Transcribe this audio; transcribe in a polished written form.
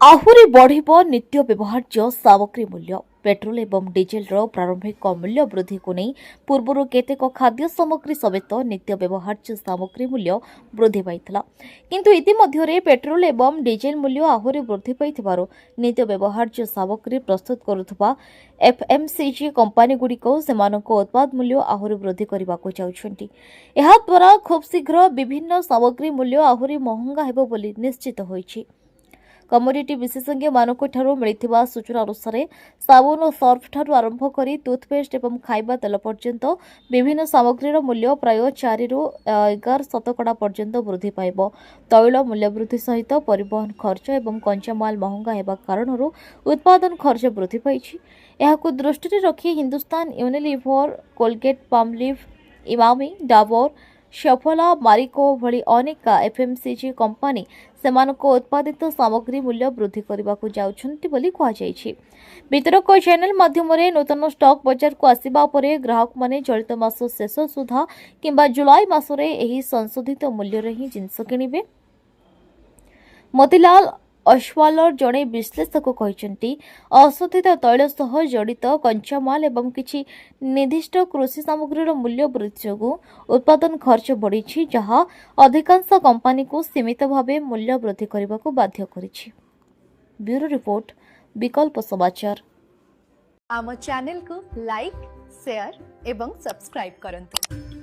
ଆହୁରି ବଢ଼ିବ ନିତ୍ୟ ବ୍ୟବହାର୍ଯ୍ୟ ସାମଗ୍ରୀ ମୂଲ୍ୟ। ପେଟ୍ରୋଲ ଏବଂ ଡିଜେଲର ପ୍ରାରମ୍ଭିକ ମୂଲ୍ୟ ବୃଦ୍ଧିକୁ ନେଇ ପୂର୍ବରୁ କେତେକ ଖାଦ୍ୟ ସାମଗ୍ରୀ ସମେତ ନିତ୍ୟ ବ୍ୟବହାର୍ଯ୍ୟ ସାମଗ୍ରୀ ମୂଲ୍ୟ ବୃଦ୍ଧି ପାଇଥିଲା। କିନ୍ତୁ ଇତିମଧ୍ୟରେ ପେଟ୍ରୋଲ ଏବଂ ଡିଜେଲ ମୂଲ୍ୟ ଆହୁରି ବୃଦ୍ଧି ପାଇଥିବାରୁ ନିତ୍ୟ ବ୍ୟବହାର୍ଯ୍ୟ ସାମଗ୍ରୀ ପ୍ରସ୍ତୁତ କରୁଥିବା ଏଫ୍ଏମ୍ସିଜି କମ୍ପାନୀଗୁଡ଼ିକ ସେମାନଙ୍କ ଉତ୍ପାଦ ମୂଲ୍ୟ ଆହୁରି ବୃଦ୍ଧି କରିବାକୁ ଯାଉଛନ୍ତି। ଏହାଦ୍ୱାରା ଖୁବ୍ ଶୀଘ୍ର ବିଭିନ୍ନ ସାମଗ୍ରୀ ମୂଲ୍ୟ ଆହୁରି ମହଙ୍ଗା ହେବ ବୋଲି ନିଶ୍ଚିତ ହୋଇଛି। କମୋଡିଟି ବିଶେଷଜ୍ଞମାନଙ୍କଠାରୁ ମିଳିଥିବା ସୂଚନା ଅନୁସାରେ ସାବୁନ ଓ ସର୍ଫଠାରୁ ଆରମ୍ଭ କରି ଟୁଥପେଷ୍ଟ ଏବଂ ଖାଇବା ତେଲ ପର୍ଯ୍ୟନ୍ତ ବିଭିନ୍ନ ସାମଗ୍ରୀର ମୂଲ୍ୟ ପ୍ରାୟ 4ରୁ 11% ପର୍ଯ୍ୟନ୍ତ ବୃଦ୍ଧି ପାଇବ। ତୈଳ ମୂଲ୍ୟବୃଦ୍ଧି ସହିତ ପରିବହନ ଖର୍ଚ୍ଚ ଏବଂ କଞ୍ଚାମାଲ ମହଙ୍ଗା ହେବା କାରଣରୁ ଉତ୍ପାଦନ ଖର୍ଚ୍ଚ ବୃଦ୍ଧି ପାଇଛି। ଏହାକୁ ଦୃଷ୍ଟିରେ ରଖି ହିନ୍ଦୁସ୍ତାନ ୟୁନିଲିଭର, କୋଲଗେଟ୍ ପାମଲିଭ୍, ଇମାମି, ଡାବର, ସଫଲା, ମାରିକୋ ଭଳି ଅନେକ ଏଫ୍ଏମ୍ସିଜି କମ୍ପାନୀ ସେମାନଙ୍କ ଉତ୍ପାଦିତ ସାମଗ୍ରୀ ମୂଲ୍ୟ ବୃଦ୍ଧି କରିବାକୁ ଯାଉଛନ୍ତି ବୋଲି କୁହାଯାଇଛି। ବିତରକ ଚ୍ୟାନେଲ ମାଧ୍ୟମରେ ନୂତନ ଷ୍ଟକ୍ ବଜାରକୁ ଆସିବା ପରେ ଗ୍ରାହକମାନେ ଚଳିତ ମାସ ଶେଷ ସୁଦ୍ଧା କିମ୍ବା ଜୁଲାଇ ମାସରେ ଏହି ସଂଶୋଧିତ ମୂଲ୍ୟରେ ହିଁ ଜିନିଷ କିଣିବେ। ମୋତିଲାଲ ଅସୱାଲର ଜଣେ ବିଶ୍ଳେଷକ କହିଛନ୍ତି, ଅଶୋଧିତ ତୈଳ ସହ ଜଡ଼ିତ କଞ୍ଚାମାଲ ଏବଂ କିଛି ନିର୍ଦ୍ଦିଷ୍ଟ କୃଷି ସାମଗ୍ରୀର ମୂଲ୍ୟ ବୃଦ୍ଧି ଯୋଗୁଁ ଉତ୍ପାଦନ ଖର୍ଚ୍ଚ ବଢ଼ିଛି, ଯାହା ଅଧିକାଂଶ କମ୍ପାନୀକୁ ସୀମିତ ଭାବେ ମୂଲ୍ୟ ବୃଦ୍ଧି କରିବାକୁ ବାଧ୍ୟ କରିଛି। ବ୍ୟୁରୋ ରିପୋର୍ଟ, ବିକଳ୍ପ ସମାଚାର। ଆମ ଚ୍ୟାନେଲକୁ ଲାଇକ୍, ସେୟାର ଏବଂ ସବସ୍କ୍ରାଇବ୍ କରନ୍ତୁ।